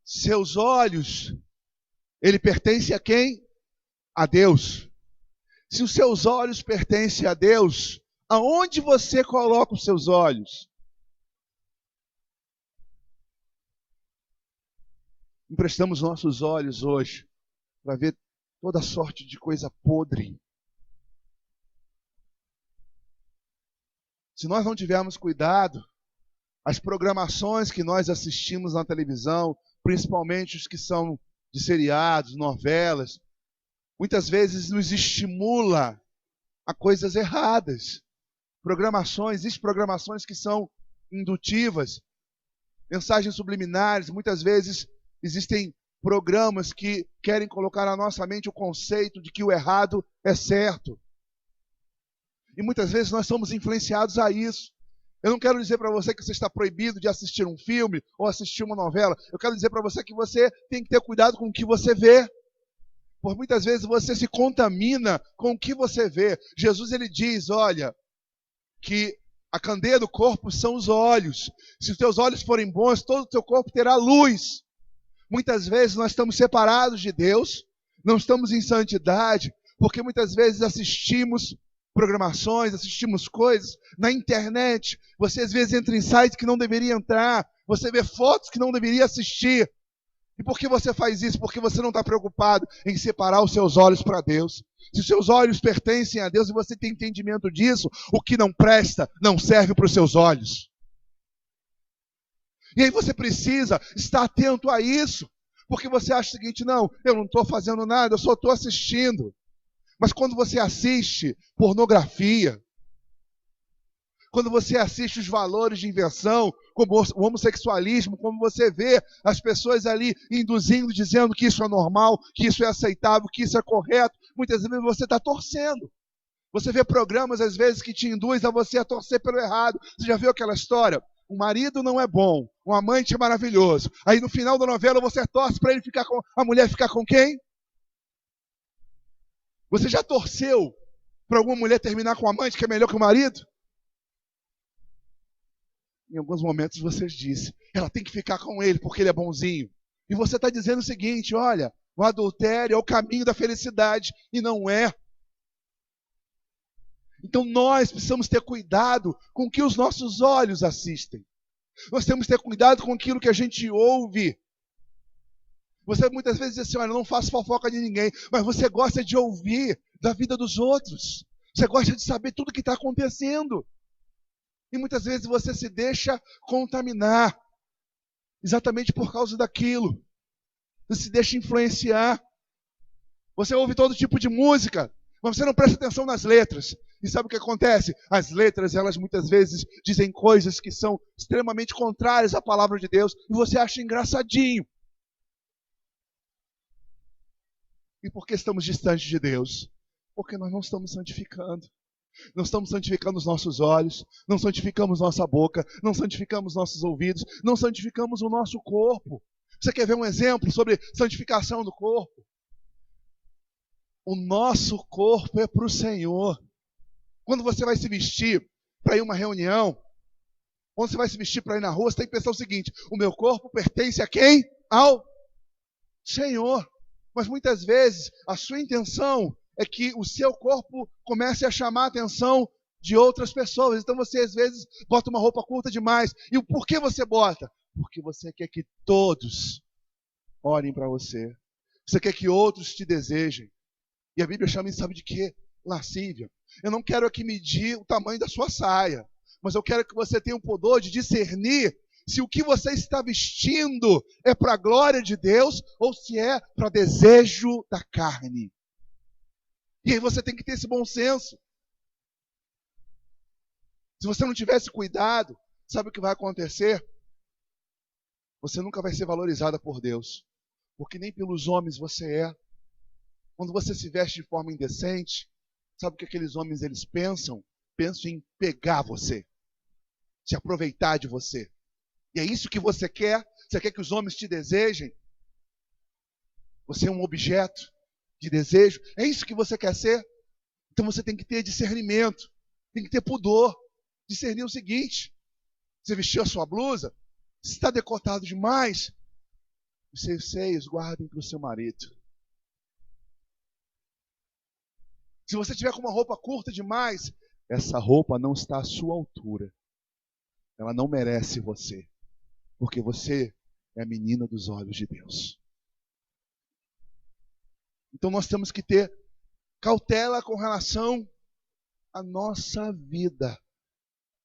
Seus olhos, ele pertence a quem? A Deus. Se os seus olhos pertencem a Deus, aonde você coloca os seus olhos? Emprestamos nossos olhos hoje para ver toda sorte de coisa podre. Se nós não tivermos cuidado, as programações que nós assistimos na televisão, principalmente os que são de seriados, novelas, muitas vezes nos estimula a coisas erradas. Existem programações que são indutivas, mensagens subliminares, muitas vezes existem programas que querem colocar na nossa mente o conceito de que o errado é certo. E muitas vezes nós somos influenciados a isso. Eu não quero dizer para você que você está proibido de assistir um filme ou assistir uma novela. Eu quero dizer para você que você tem que ter cuidado com o que você vê. Por muitas vezes você se contamina com o que você vê. Jesus ele diz, olha, que a candeia do corpo são os olhos. Se os teus olhos forem bons, todo o teu corpo terá luz. Muitas vezes nós estamos separados de Deus, não estamos em santidade, porque muitas vezes assistimos programações, assistimos coisas na internet. Você às vezes entra em sites que não deveria entrar, você vê fotos que não deveria assistir. E por que você faz isso? Porque você não está preocupado em separar os seus olhos para Deus. Se os seus olhos pertencem a Deus e você tem entendimento disso, o que não presta não serve para os seus olhos. E aí você precisa estar atento a isso, porque você acha o seguinte, não, eu não estou fazendo nada, eu só estou assistindo. Mas quando você assiste pornografia, quando você assiste os valores de inversão, como o homossexualismo, como você vê as pessoas ali induzindo, dizendo que isso é normal, que isso é aceitável, que isso é correto, muitas vezes você está torcendo. Você vê programas, às vezes, que te induzem a você a torcer pelo errado. Você já viu aquela história? O marido não é bom, um amante é maravilhoso. Aí no final da novela você torce para ele ficar com a mulher ficar com quem? Você já torceu para alguma mulher terminar com um amante que é melhor que o marido? Em alguns momentos você disse, ela tem que ficar com ele porque ele é bonzinho. E você está dizendo o seguinte, olha, o adultério é o caminho da felicidade e não é. Então nós precisamos ter cuidado com o que os nossos olhos assistem. Nós temos que ter cuidado com aquilo que a gente ouve. Você muitas vezes diz assim, olha, não faço fofoca de ninguém, mas você gosta de ouvir da vida dos outros. Você gosta de saber tudo o que está acontecendo. E muitas vezes você se deixa contaminar, exatamente por causa daquilo. Você se deixa influenciar. Você ouve todo tipo de música, mas você não presta atenção nas letras. E sabe o que acontece? As letras, elas muitas vezes dizem coisas que são extremamente contrárias à palavra de Deus, e você acha engraçadinho. E por que estamos distantes de Deus? Porque nós não estamos santificando. Não estamos santificando os nossos olhos, não santificamos nossa boca, não santificamos nossos ouvidos, não santificamos o nosso corpo. Você quer ver um exemplo sobre santificação do corpo? O nosso corpo é para o Senhor. Quando você vai se vestir para ir a uma reunião, quando você vai se vestir para ir na rua, você tem que pensar o seguinte, o meu corpo pertence a quem? Ao Senhor. Mas muitas vezes a sua intenção é que o seu corpo comece a chamar a atenção de outras pessoas. Então você às vezes bota uma roupa curta demais. E o porquê você bota? Porque você quer que todos olhem para você. Você quer que outros te desejem. E a Bíblia chama isso, sabe de quê? Lascívia. Eu não quero aqui medir o tamanho da sua saia, mas eu quero que você tenha o poder de discernir se o que você está vestindo é para a glória de Deus ou se é para desejo da carne. E aí você tem que ter esse bom senso. Se você não tivesse cuidado, sabe o que vai acontecer? Você nunca vai ser valorizada por Deus, porque nem pelos homens você é. Quando você se veste de forma indecente, sabe o que aqueles homens eles pensam? Pensam em pegar você, se aproveitar de você. E é isso que você quer? Você quer que os homens te desejem? Você é um objeto. de desejo? É isso que você quer ser? Então você tem que ter discernimento, tem que ter pudor. Discernir o seguinte: você vestiu a sua blusa, se está decotado demais, os seus seios guardem para o seu marido. Se você tiver com uma roupa curta demais, essa roupa não está à sua altura. Ela não merece você, porque você é a menina dos olhos de Deus. Então nós temos que ter cautela com relação à nossa vida.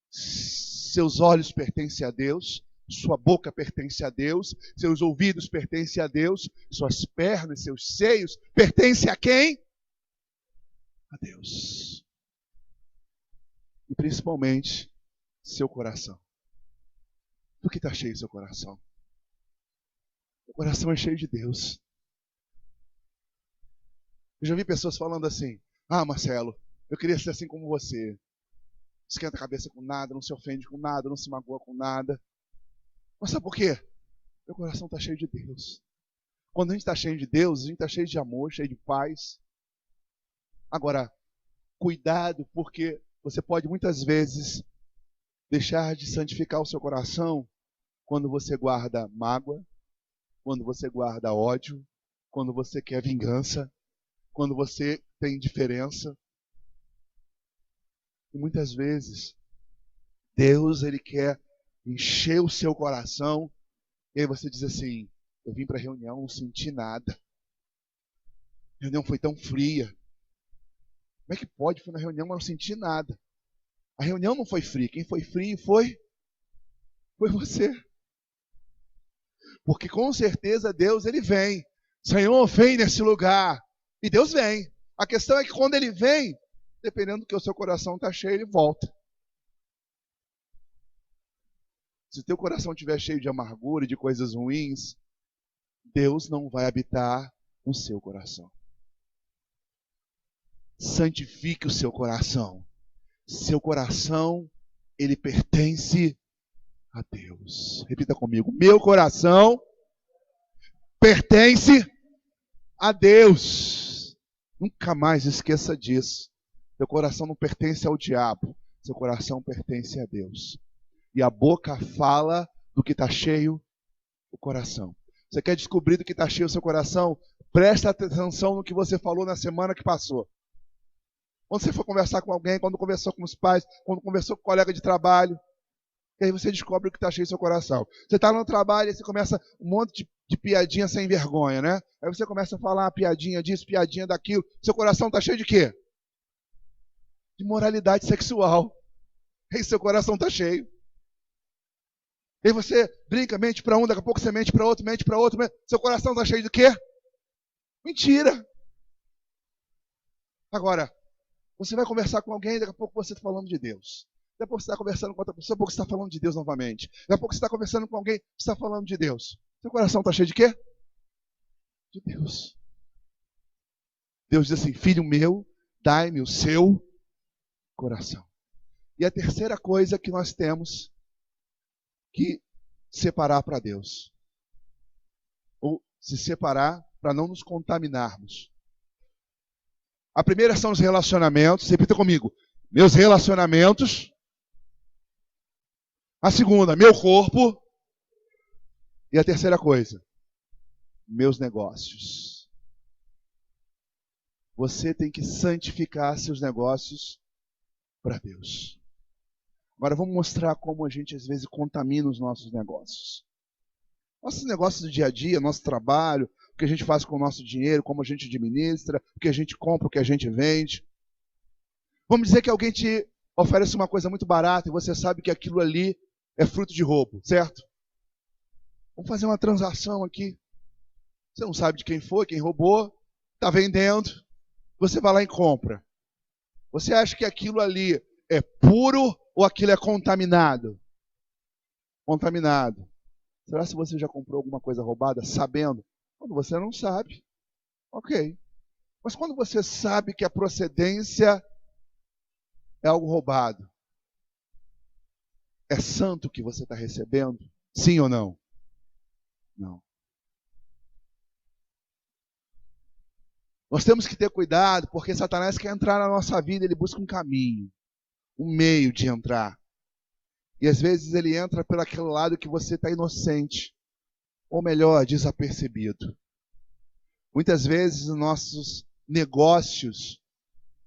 Seus olhos pertencem a Deus, sua boca pertence a Deus, seus ouvidos pertencem a Deus, suas pernas, seus seios pertencem a quem? A Deus. E principalmente seu coração. Do que está cheio seu coração? O coração é cheio de Deus. Eu já vi pessoas falando assim: ah, Marcelo, eu queria ser assim como você. Esquenta a cabeça com nada, não se ofende com nada, não se magoa com nada. Mas sabe por quê? Meu coração está cheio de Deus. Quando a gente está cheio de Deus, a gente está cheio de amor, cheio de paz. Agora, cuidado, porque você pode muitas vezes deixar de santificar o seu coração quando você guarda mágoa, quando você guarda ódio, quando você quer vingança, quando você tem indiferença. E muitas vezes, Deus, Ele quer encher o seu coração, e aí você diz assim: eu vim para a reunião, não senti nada. A reunião foi tão fria. Como é que pode? Fui na reunião, mas não senti nada. A reunião não foi fria. Quem foi frio foi você. Porque com certeza Deus, Ele vem. Senhor, vem nesse lugar. E Deus vem. A questão é que quando Ele vem, dependendo do que o seu coração está cheio, Ele volta. Se o teu coração estiver cheio de amargura e de coisas ruins, Deus não vai habitar no seu coração. Santifique o seu coração. Seu coração, ele pertence a Deus. Repita comigo: meu coração pertence a Deus. Nunca mais esqueça disso. Seu coração não pertence ao diabo. Seu coração pertence a Deus. E a boca fala do que está cheio o coração. Você quer descobrir do que está cheio o seu coração? Presta atenção no que você falou na semana que passou. Quando você for conversar com alguém, quando conversou com os pais, quando conversou com um colega de trabalho, e aí você descobre o que está cheio no seu coração. Você está no trabalho e você começa um monte de piadinha sem vergonha, né? Aí você começa a falar piadinha disso, piadinha daquilo. Seu coração está cheio de quê? De moralidade sexual. E aí seu coração está cheio. E aí você brinca, mente para um, daqui a pouco você mente para outro, mente para outro. Seu coração está cheio de quê? Mentira. Agora, você vai conversar com alguém, daqui a pouco você está falando de Deus. Daqui a pouco você está conversando com outra pessoa, daqui a pouco você está falando de Deus novamente. Daqui a pouco você está conversando com alguém, você está falando de Deus. Seu coração está cheio de quê? De Deus. Deus diz assim: filho meu, dai-me o seu coração. E a terceira coisa que nós temos que separar para Deus. Ou se separar para não nos contaminarmos. A primeira são os relacionamentos. Repita comigo: meus relacionamentos. A segunda, meu corpo. E a terceira coisa, meus negócios. Você tem que santificar seus negócios para Deus. Agora vamos mostrar como a gente às vezes contamina os nossos negócios. Nossos negócios do dia a dia, nosso trabalho, o que a gente faz com o nosso dinheiro, como a gente administra, o que a gente compra, o que a gente vende. Vamos dizer que alguém te oferece uma coisa muito barata e você sabe que aquilo ali é fruto de roubo, certo? Vamos fazer uma transação aqui. Você não sabe de quem foi, quem roubou, está vendendo, você vai lá e compra. Você acha que aquilo ali é puro ou aquilo é contaminado? Contaminado. Será que você já comprou alguma coisa roubada sabendo? Quando você não sabe, ok. Mas quando você sabe que a procedência é algo roubado, é santo que você está recebendo? Sim ou não? Não. Nós temos que ter cuidado, porque Satanás quer entrar na nossa vida, ele busca um caminho, um meio de entrar. E às vezes ele entra por aquele lado que você está inocente, ou melhor, desapercebido. Muitas vezes nos nossos negócios,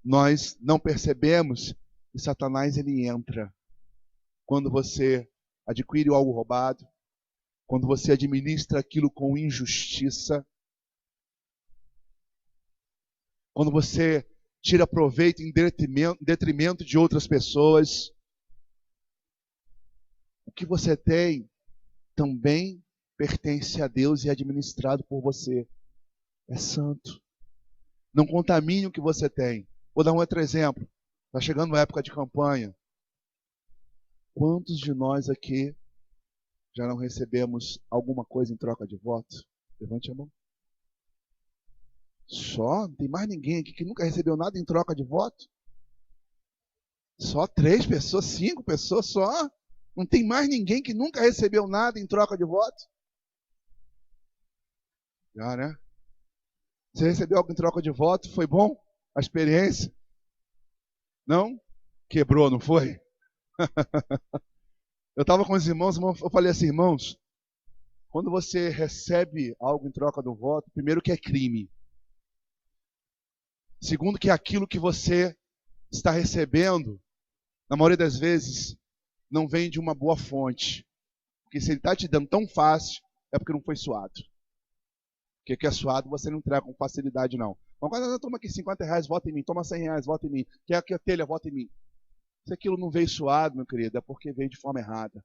nós não percebemos que Satanás ele entra. Quando você adquire algo roubado, quando você administra aquilo com injustiça, quando você tira proveito em detrimento de outras pessoas, o que você tem também pertence a Deus e é administrado por você. É santo. Não contamine o que você tem. Vou dar um outro exemplo. Está chegando a época de campanha. Quantos de nós aqui já não recebemos alguma coisa em troca de voto? Levante a mão. Só? Não tem mais ninguém aqui que nunca recebeu nada em troca de voto? Só 3 pessoas, 5 pessoas só? Não tem mais ninguém que nunca recebeu nada em troca de voto? Já, né? Você recebeu algo em troca de voto? Foi bom a experiência? Não? Quebrou, não foi? Eu estava com os irmãos, eu falei assim, irmãos, quando você recebe algo em troca do voto, primeiro que é crime. Segundo que aquilo que você está recebendo, na maioria das vezes, não vem de uma boa fonte. Porque se ele está te dando tão fácil, é porque não foi suado. Porque o que é suado você não entrega com facilidade, não. Uma coisa, toma aqui R$50, vota em mim. Toma R$100, vota em mim. Quer que a telha, vota em mim. Se aquilo não veio suado, meu querido, é porque veio de forma errada.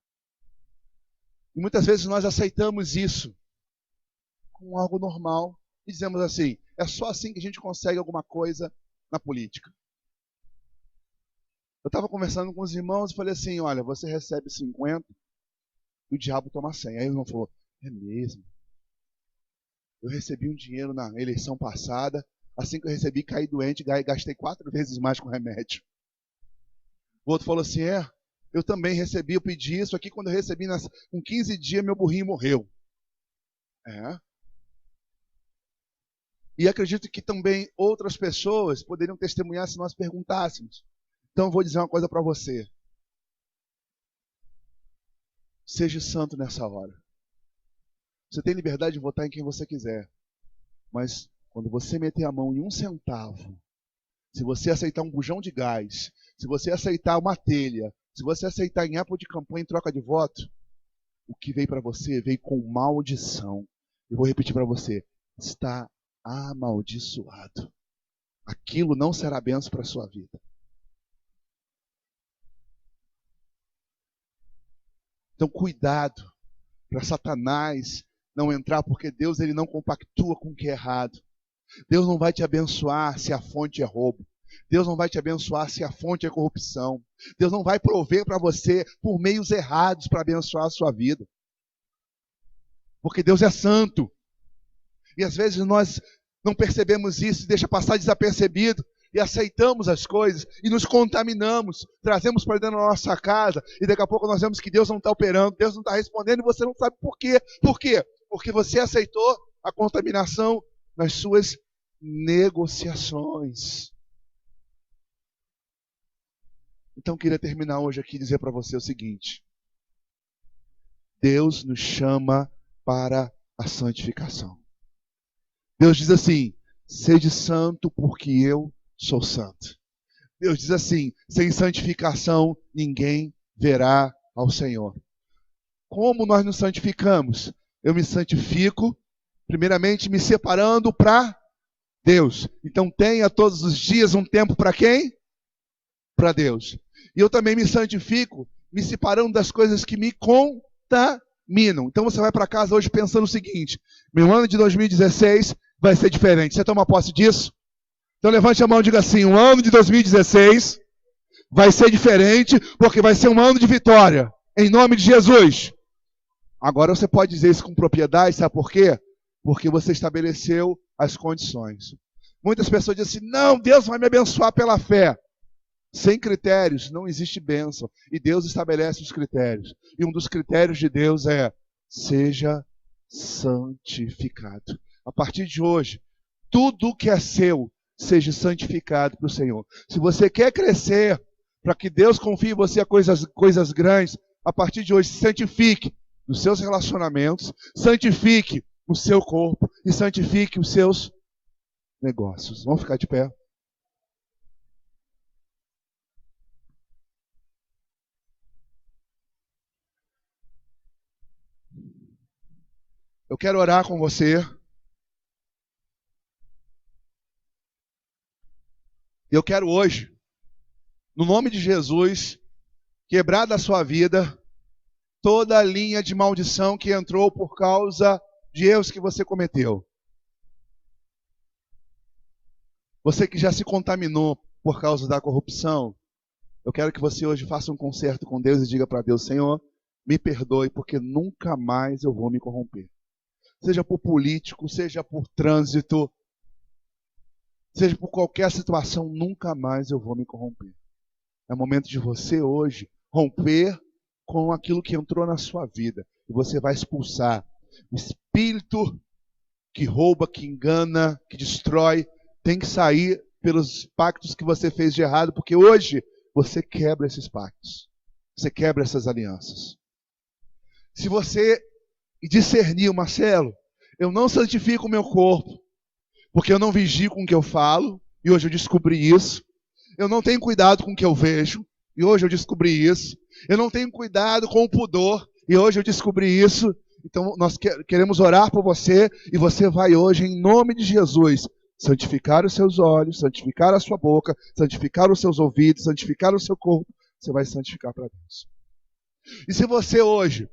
E muitas vezes nós aceitamos isso como algo normal. E dizemos assim, é só assim que a gente consegue alguma coisa na política. Eu estava conversando com os irmãos e falei assim, olha, você recebe 50 e o diabo toma 100. Aí o irmão falou, é mesmo? Eu recebi um dinheiro na eleição passada, assim que eu recebi, caí doente, gastei 4 vezes mais com remédio. O outro falou assim, eu também recebi, eu pedi isso aqui, quando eu recebi, com 15 dias, meu burrinho morreu. E acredito que também outras pessoas poderiam testemunhar se nós perguntássemos. Então eu vou dizer uma coisa para você. Seja santo nessa hora. Você tem liberdade de votar em quem você quiser. Mas quando você meter a mão em 1 centavo, se você aceitar um bujão de gás, se você aceitar uma telha, se você aceitar em época de campanha em troca de voto, o que veio para você veio com maldição. Eu vou repetir para você. Está amaldiçoado. Aquilo não será bênção para a sua vida. Então cuidado para Satanás não entrar, porque Deus ele não compactua com o que é errado. Deus não vai te abençoar se a fonte é roubo. Deus não vai te abençoar se a fonte é corrupção. Deus não vai prover para você por meios errados para abençoar a sua vida. Porque Deus é santo. E às vezes nós não percebemos isso e deixa passar desapercebido. E aceitamos as coisas e nos contaminamos, trazemos para dentro da nossa casa e daqui a pouco nós vemos que Deus não está operando, Deus não está respondendo e você não sabe por quê. Por quê? Porque você aceitou a contaminação nas suas negociações. Então eu queria terminar hoje aqui e dizer para você o seguinte. Deus nos chama para a santificação. Deus diz assim, sede santo porque eu sou santo. Deus diz assim, sem santificação ninguém verá ao Senhor. Como nós nos santificamos? Eu me santifico, primeiramente me separando para Deus. Então tenha todos os dias um tempo para quem? Para Deus. E eu também me santifico, me separando das coisas que me contaminam. Então você vai para casa hoje pensando o seguinte, meu ano de 2016 vai ser diferente. Você toma posse disso? Então levante a mão e diga assim, o ano de 2016 vai ser diferente, porque vai ser um ano de vitória, em nome de Jesus. Agora você pode dizer isso com propriedade, sabe por quê? Porque você estabeleceu as condições. Muitas pessoas dizem assim, não, Deus vai me abençoar pela fé. Sem critérios não existe bênção, e Deus estabelece os critérios. E um dos critérios de Deus é, seja santificado. A partir de hoje, tudo que é seu seja santificado para o Senhor. Se você quer crescer, para que Deus confie em você a coisas grandes, a partir de hoje, santifique nos seus relacionamentos, santifique o seu corpo e santifique os seus negócios. Vamos ficar de pé? Eu quero orar com você. Eu quero hoje, no nome de Jesus, quebrar da sua vida toda a linha de maldição que entrou por causa de erros que você cometeu. Você que já se contaminou por causa da corrupção, eu quero que você hoje faça um concerto com Deus e diga para Deus: Senhor, me perdoe, porque nunca mais eu vou me corromper. Seja por político, seja por trânsito, seja por qualquer situação, nunca mais eu vou me corromper. É momento de você hoje romper com aquilo que entrou na sua vida. E você vai expulsar o espírito que rouba, que engana, que destrói. Tem que sair pelos pactos que você fez de errado, porque hoje você quebra esses pactos. Você quebra essas alianças. Se você discernir, Marcelo, eu não santifico o meu corpo, porque eu não vigio com o que eu falo, e hoje eu descobri isso. Eu não tenho cuidado com o que eu vejo, e hoje eu descobri isso. Eu não tenho cuidado com o pudor, e hoje eu descobri isso. Então nós queremos orar por você, e você vai hoje, em nome de Jesus, santificar os seus olhos, santificar a sua boca, santificar os seus ouvidos, santificar o seu corpo. Você vai santificar para Deus. E se você hoje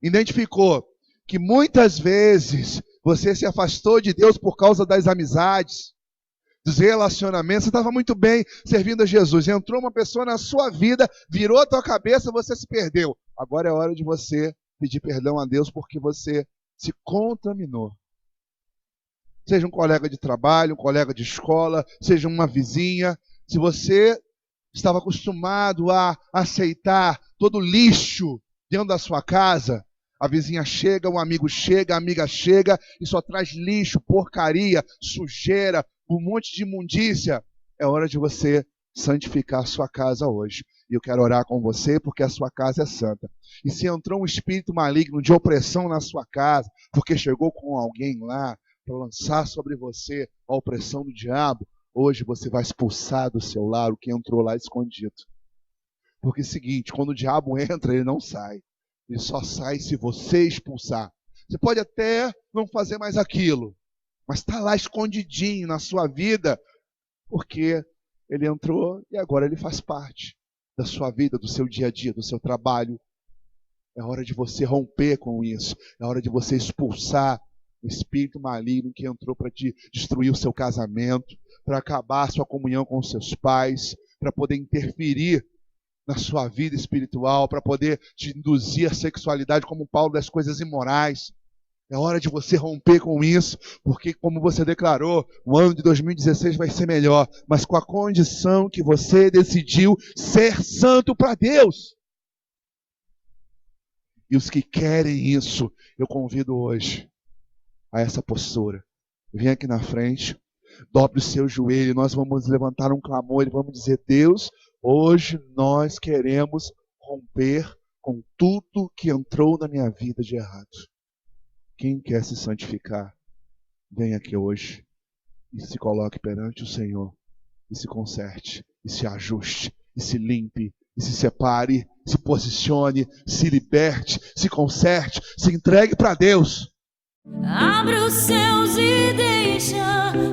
identificou que muitas vezes você se afastou de Deus por causa das amizades, dos relacionamentos, você estava muito bem servindo a Jesus, entrou uma pessoa na sua vida, virou a tua cabeça, você se perdeu. Agora é hora de você pedir perdão a Deus porque você se contaminou. Seja um colega de trabalho, um colega de escola, seja uma vizinha. Se você estava acostumado a aceitar todo lixo dentro da sua casa, a vizinha chega, um amigo chega, a amiga chega e só traz lixo, porcaria, sujeira, um monte de imundícia. É hora de você santificar a sua casa hoje. E eu quero orar com você porque a sua casa é santa. E se entrou um espírito maligno de opressão na sua casa, porque chegou com alguém lá para lançar sobre você a opressão do diabo, hoje você vai expulsar do seu lar o que entrou lá escondido. Porque é o seguinte, quando o diabo entra, ele não sai. Ele só sai se você expulsar. Você pode até não fazer mais aquilo, mas está lá escondidinho na sua vida, porque ele entrou e agora ele faz parte da sua vida, do seu dia a dia, do seu trabalho. É hora de você romper com isso. É hora de você expulsar o espírito maligno que entrou para te destruir o seu casamento, para acabar a sua comunhão com os seus pais, para poder interferir na sua vida espiritual, para poder te induzir à sexualidade como Paulo das coisas imorais. É hora de você romper com isso, porque como você declarou, o ano de 2016 vai ser melhor, mas com a condição que você decidiu ser santo para Deus. E os que querem isso, eu convido hoje a essa postura. Vem aqui na frente, dobre o seu joelho, nós vamos levantar um clamor e vamos dizer: Deus, hoje nós queremos romper com tudo que entrou na minha vida de errado. Quem quer se santificar, vem aqui hoje e se coloque perante o Senhor e se conserte, e se ajuste, e se limpe, e se separe, se posicione, se liberte, se conserte, se entregue para Deus. Abre os céus e deixa